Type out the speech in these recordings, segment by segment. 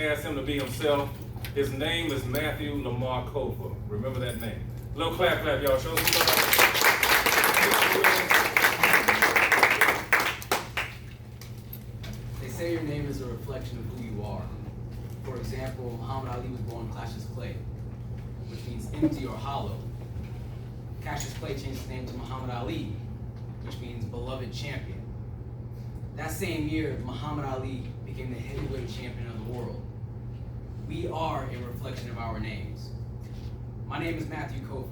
ask him to be himself. His name is Matthew Lamar Cofer. Remember that name. Little clap, y'all. Show some love. They say your name is a reflection of who you are. For example, Muhammad Ali was born Cassius Clay, which means empty or hollow. Cassius Clay changed his name to Muhammad Ali, which means beloved champion. That same year, Muhammad Ali became the heavyweight champion of the world. We are a reflection of our names. My name is Matthew Cofer.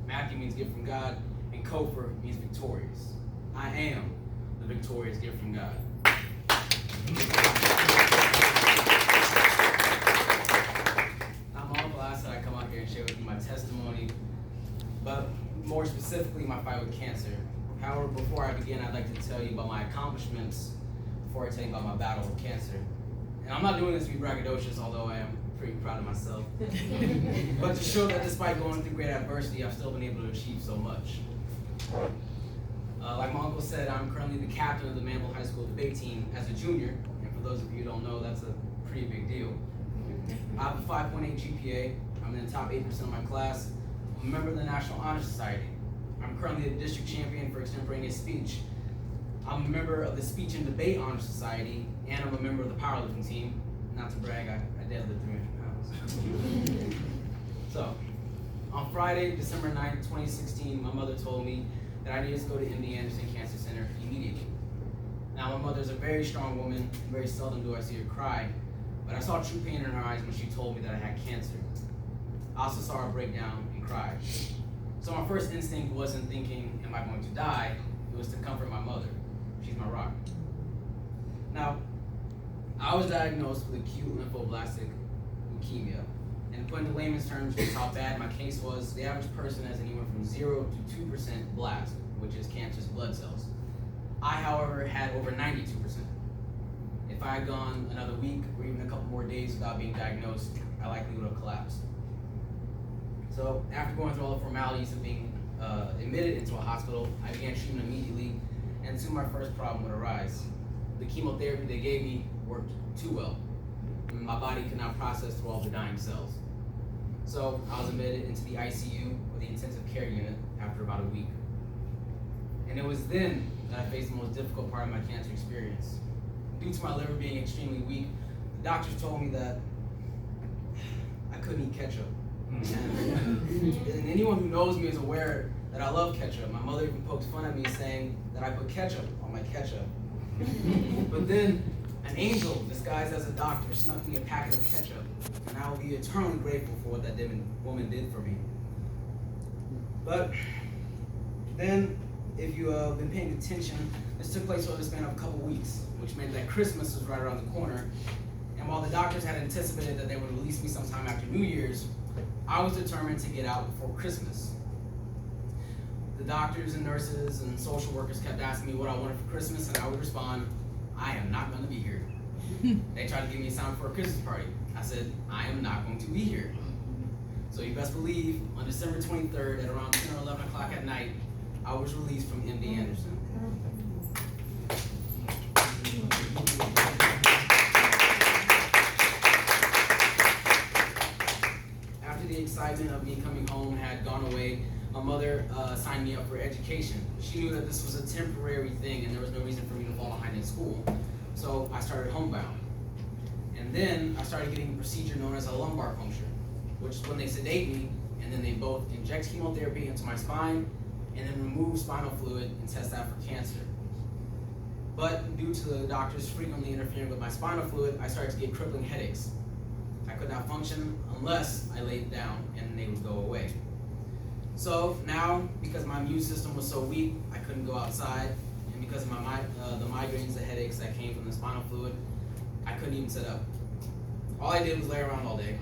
Matthew means gift from God, and Cofer means victorious. I am the victorious gift from God. I'm all glad that I come out here and share with you my testimony, but more specifically, my fight with cancer. However, before I begin, I'd like to tell you about my accomplishments before I tell you about my battle with cancer. And I'm not doing this to be braggadocious, although I am pretty proud of myself. But to show that despite going through great adversity, I've still been able to achieve so much. Like my uncle said, I'm currently the captain of the Manville High School debate team as a junior. And for those of you who don't know, that's a pretty big deal. I have a 5.8 GPA. I'm in the top 8% of my class. I'm a member of the National Honor Society. I'm currently the district champion for extemporaneous speech. I'm a member of the Speech and Debate Honor Society, and I'm a member of the powerlifting team. Not to brag, I deadlift 300 pounds. So, on Friday, December 9th, 2016, my mother told me that I needed to go to MD Anderson Cancer Center immediately. Now, my mother's a very strong woman. Very seldom do I see her cry, but I saw true pain in her eyes when she told me that I had cancer. I also saw her break down and cry. So my first instinct wasn't thinking, am I going to die? It was to comfort my mother. She's my rock. Now, I was diagnosed with acute lymphoblastic leukemia. And put into layman's terms, just how bad my case was, the average person has anywhere from 0 to 2% blast, which is cancerous blood cells. I, however, had over 92%. If I had gone another week or even a couple more days without being diagnosed, I likely would have collapsed. So after going through all the formalities of being admitted into a hospital, I began treatment immediately, and soon my first problem would arise. The chemotherapy they gave me worked too well. My body could not process through all the dying cells. So I was admitted into the ICU, or the intensive care unit, after about a week. And it was then that I faced the most difficult part of my cancer experience. Due to my liver being extremely weak, the doctors told me that I couldn't eat ketchup. And anyone who knows me is aware that I love ketchup. My mother even poked fun at me saying that I put ketchup on my ketchup. But then an angel disguised as a doctor snuck me a packet of ketchup, and I will be eternally grateful for what that woman did for me. But then, if you have been paying attention, this took place over the span of a couple weeks, which meant that Christmas was right around the corner. And while the doctors had anticipated that they would release me sometime after New Year's, I was determined to get out before Christmas. The doctors and nurses and social workers kept asking me what I wanted for Christmas, and I would respond, I am not going to be here. They tried to give me a sign for a Christmas party. I said, I am not going to be here. So you best believe, on December 23rd at around 10 or 11 o'clock at night, I was released from MD Anderson. After the excitement of me coming home had gone away, my mother signed me up for education. She knew that this was a temporary thing and there was no reason for me to fall behind in school. So I started homebound. And then I started getting a procedure known as a lumbar puncture, which is when they sedate me and then they both inject chemotherapy into my spine and then remove spinal fluid and test that for cancer. But due to the doctors frequently interfering with my spinal fluid, I started to get crippling headaches. I could not function unless I laid down and they would go away. So now, because my immune system was so weak, I couldn't go outside, and because of the migraines, the headaches that came from the spinal fluid, I couldn't even sit up. All I did was lay around all day.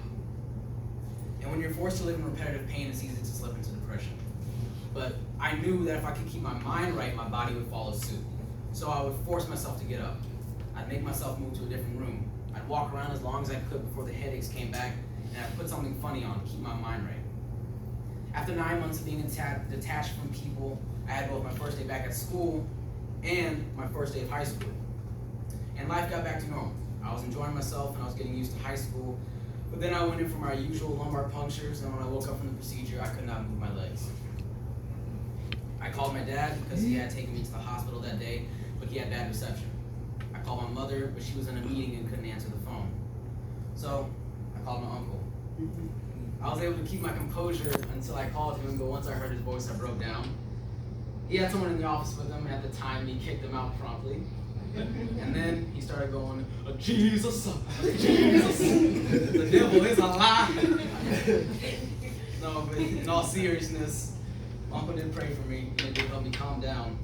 And when you're forced to live in repetitive pain, it's easy to slip into depression. But I knew that if I could keep my mind right, my body would follow suit. So I would force myself to get up. I'd make myself move to a different room. I'd walk around as long as I could before the headaches came back, and I'd put something funny on to keep my mind right. After 9 months of being detached from people, I had both my first day back at school and my first day of high school. And life got back to normal. I was enjoying myself and I was getting used to high school, but then I went in for my usual lumbar punctures, and when I woke up from the procedure, I could not move my legs. I called my dad because he had taken me to the hospital that day, but he had bad reception. I called my mother, but she was in a meeting and couldn't answer the phone. So I called my uncle. I was able to keep my composure until I called him, but once I heard his voice, I broke down. He had someone in the office with him at the time, and he kicked him out promptly. And then he started going, Jesus, Jesus, the devil is a lie. No, but in all seriousness, my uncle did pray for me, and it did help me calm down.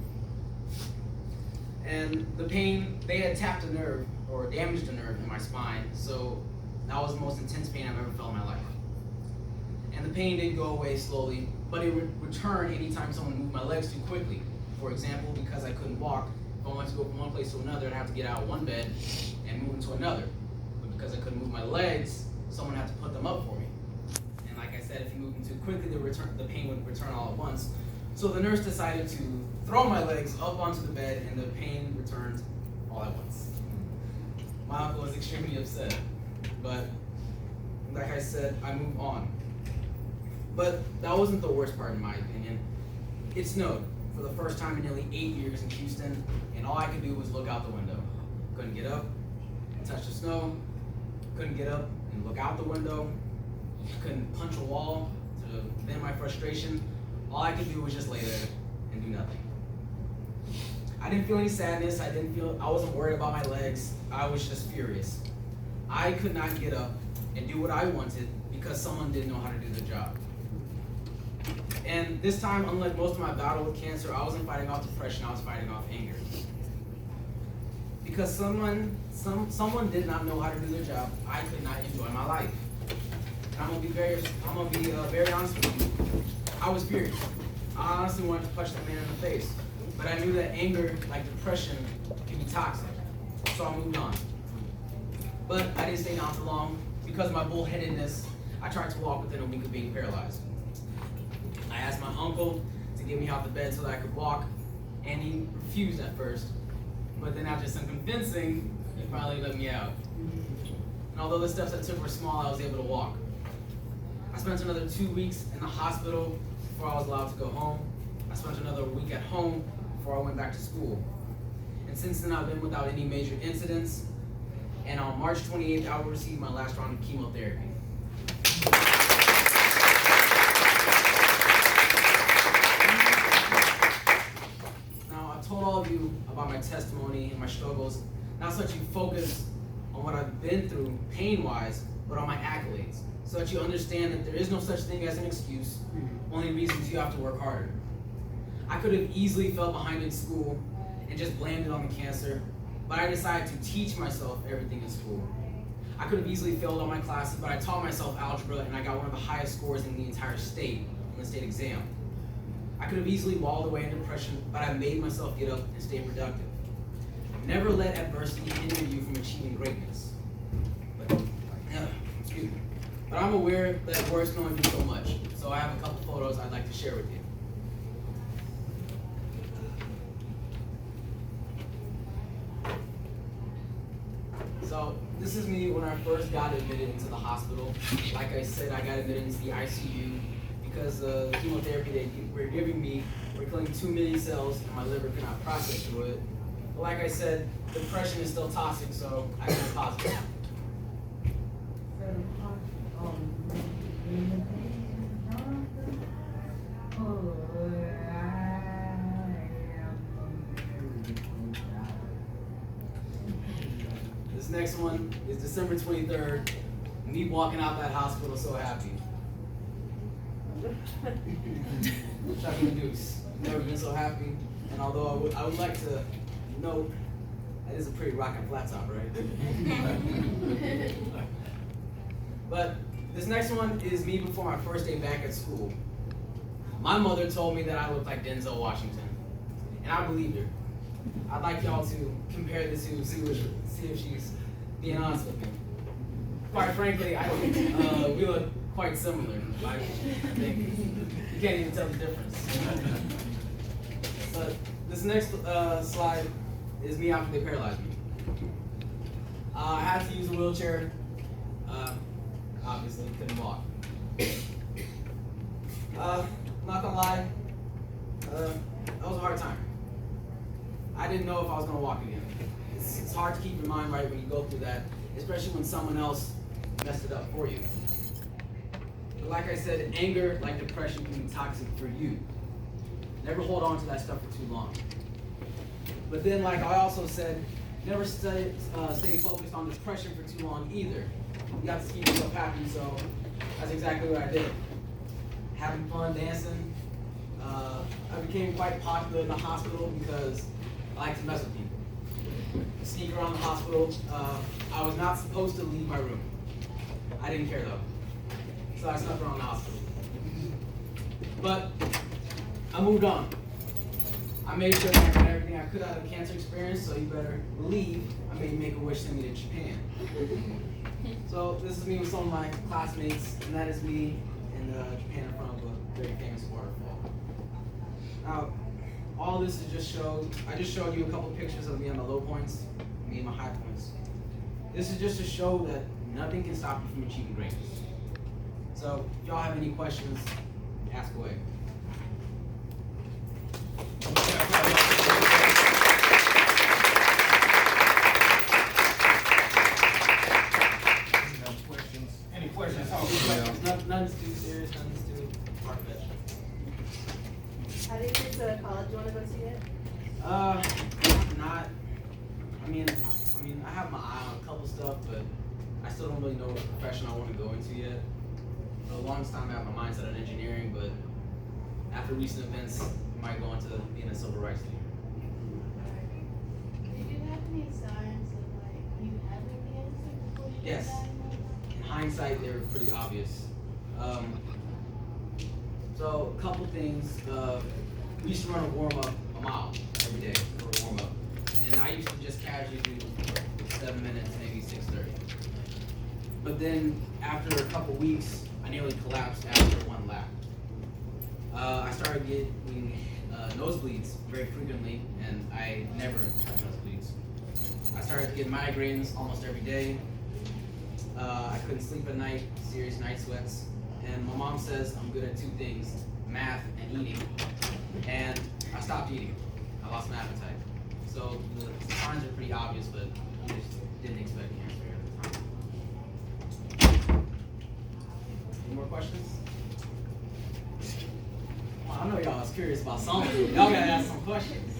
And the pain, they had tapped a nerve, or damaged a nerve in my spine, so that was the most intense pain I've ever felt in my life. And the pain did go away slowly, but it would return anytime someone moved my legs too quickly. For example, because I couldn't walk, if I wanted to go from one place to another, I'd have to get out of one bed and move into another. But because I couldn't move my legs, someone had to put them up for me. And like I said, if you moved them too quickly, the pain would return all at once. So the nurse decided to throw my legs up onto the bed, and the pain returned all at once. My uncle was extremely upset, but like I said, I moved on. But that wasn't the worst part in my opinion. It snowed for the first time in nearly 8 years in Houston, and all I could do was look out the window. Couldn't get up and touch the snow, couldn't get up and look out the window, couldn't punch a wall to vent my frustration. All I could do was just lay there and do nothing. I didn't feel any sadness, I wasn't worried about my legs, I was just furious. I could not get up and do what I wanted because someone didn't know how to do the job. And this time, unlike most of my battle with cancer, I wasn't fighting off depression, I was fighting off anger. Because someone did not know how to do their job, I could not enjoy my life. And I'm gonna be very honest with you. I was furious. I honestly wanted to punch that man in the face. But I knew that anger, like depression, can be toxic. So I moved on. But I didn't stay down for long. Because of my bullheadedness, I tried to walk within a week of being paralyzed. I asked my uncle to get me out the bed so that I could walk, and he refused at first. But then after some convincing, he finally let me out. And although the steps I took were small, I was able to walk. I spent another 2 weeks in the hospital before I was allowed to go home. I spent another week at home before I went back to school. And since then, I've been without any major incidents. And on March 28th, I will receive my last round of chemotherapy. Now, I've told all of you about my testimony and my struggles, not so that you focus on what I've been through pain-wise, but on my accolades, so that you understand that there is no such thing as an excuse, only reasons you have to work harder. I could have easily fell behind in school and just blamed it on the cancer, but I decided to teach myself everything in school. I could have easily failed all my classes, but I taught myself algebra and I got one of the highest scores in the entire state on the state exam. I could have easily walled away in depression, but I made myself get up and stay productive. Never let adversity hinder you from achieving greatness. But I'm aware that words can only do so much, so I have a couple photos I'd like to share with you. So this is me when I first got admitted into the hospital. Like I said, I got admitted into the ICU because the chemotherapy they were giving me were killing too many cells and my liver could not process through it. But like I said, depression is still toxic, so I can be positive. This next one is December 23rd, me walking out that hospital so happy. Chucking the deuce. Never been so happy. And although I would like to note, that is a pretty rockin' flat top, right? But this next one is me before my first day back at school. My mother told me that I looked like Denzel Washington, and I believed her. I'd like y'all to compare the two, see if she's being honest with me. Quite frankly, I think we look quite similar. I think you can't even tell the difference. But this next slide is me after they paralyzed me. I had to use a wheelchair. Obviously, couldn't walk. Not gonna lie, that was a hard time. I didn't know if I was gonna walk again. It's hard to keep your mind right when you go through that, especially when someone else messed it up for you. But like I said, anger, like depression, can be toxic for you. Never hold on to that stuff for too long. But then, like I also said, never stay focused on depression for too long either. You got to keep yourself happy, so that's exactly what I did. Having fun, dancing. I became quite popular in the hospital because I like to mess with people. Sneak around the hospital. I was not supposed to leave my room. I didn't care though. So I snuck around the hospital. But I moved on. I made sure that I got everything I could out of the cancer experience, so you better believe I made Make-A-Wish send me to Japan. So this is me with some of my classmates, and that is me in Japan in front of a very famous waterfall. Now, all this is I just showed you a couple pictures of me on the low points, me and my high points. This is just to show that nothing can stop you from achieving greatness. So if y'all have any questions, ask away. Any questions? Nothing's too serious, nothing's too far-fetched. How do you get to college you want to go to yet? Not. I have my eye on a couple stuff, but I still don't really know what profession I want to go into yet. For the longest time, I have my mindset on engineering, but after recent events, I might go into being a civil rights leader. Did you have any signs of like you having cancer before you Yes. got diagnosed? In hindsight, they were pretty obvious. So a couple things. We used to run a warm-up a mile every day for a warm-up. And I used to just casually do 7 minutes, maybe 6:30. But then after a couple weeks, I nearly collapsed after one lap. I started getting nosebleeds very frequently, and I never had nosebleeds. I started to get migraines almost every day. I couldn't sleep at night, serious night sweats. And my mom says I'm good at two things, math and eating. And I stopped eating. I lost my appetite. So the signs are pretty obvious, but I just didn't expect cancer at the time. Any more questions? Well, I know y'all was curious about something. Y'all gotta ask some questions.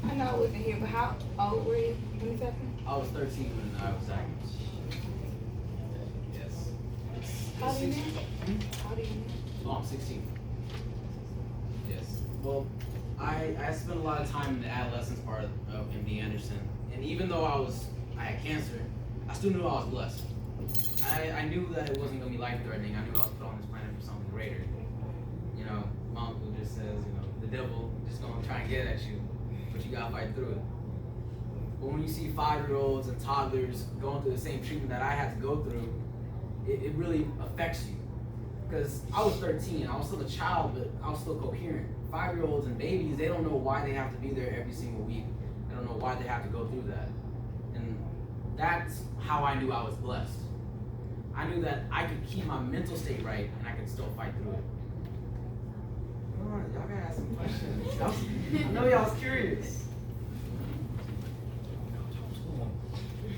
I know I wasn't here, but how old were you when this happened? I was 13 when I was diagnosed. Yes. How do you know? How do you know? Oh, I'm 16. Yes. Well, I spent a lot of time in the adolescence part of MD Anderson, and even though I had cancer, I still knew I was blessed. I knew that it wasn't gonna be life-threatening. I knew I was put on this planet for something greater. You know, my uncle just says, the devil just gonna try and get at you, but you gotta fight through it. But when you see 5-year-olds and toddlers going through the same treatment that I had to go through, it really affects you. Because I was 13, I was still a child, but I was still coherent. 5-year-olds and babies, they don't know why they have to be there every single week. They don't know why they have to go through that. And that's how I knew I was blessed. I knew that I could keep my mental state right and I could still fight through it. Come on, y'all gotta ask some questions. I know y'all was curious.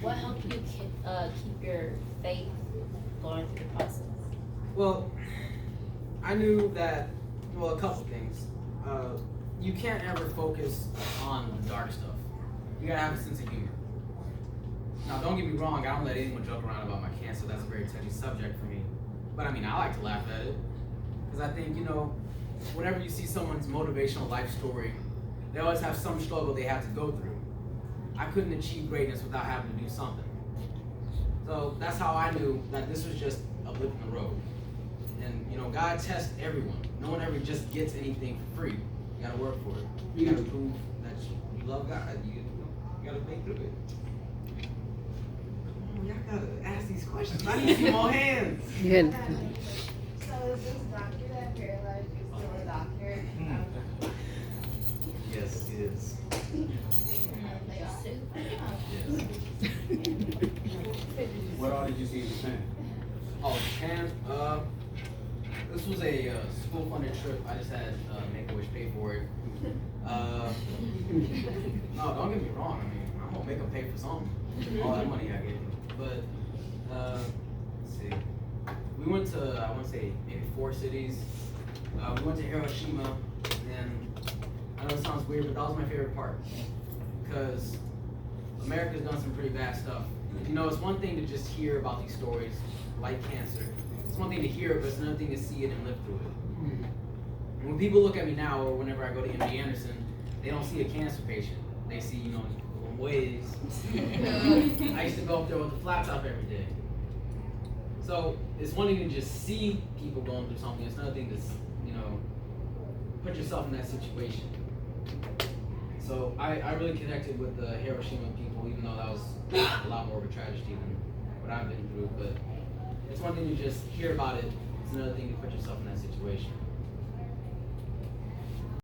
What helped you keep your faith going through the process? Well, I knew that, a couple things. You can't ever focus on the dark stuff. You gotta have a sense of humor. Now, don't get me wrong, I don't let anyone joke around about my cancer. That's a very touchy subject for me. But I like to laugh at it. Because I think, whenever you see someone's motivational life story, they always have some struggle they have to go through. I couldn't achieve greatness without having to do something. So that's how I knew that this was just a blip in the road. And God tests everyone. No one ever just gets anything for free. You gotta work for it. You gotta prove that you love God. You gotta make through it. Come on, y'all gotta ask these questions. I need a few more hands. Good. So is this doctor that paralyzed you still a doctor? Yes, it is. too. What all did you see in Japan? Oh, Japan. This was a school-funded trip. I just had Make-A-Wish pay for it. No, don't get me wrong. I mean, I'm gonna make them pay for something. All that money I gave them. But let's see. We went to I want to say maybe 4 cities. We went to Hiroshima, and I know it sounds weird, but that was my favorite part because America's done some pretty bad stuff. You know, it's one thing to just hear about these stories, like cancer. It's one thing to hear it, but it's another thing to see it and live through it. And when people look at me now, or whenever I go to MD Anderson, they don't see a cancer patient. They see, you know, ways. I used to go up there with the flat top every day. So it's one thing to just see people going through something. It's another thing to, you know, put yourself in that situation. So I really connected with the Hiroshima people, even though that was a lot more of a tragedy than what I've been through. But it's one thing to just hear about it. It's another thing to put yourself in that situation.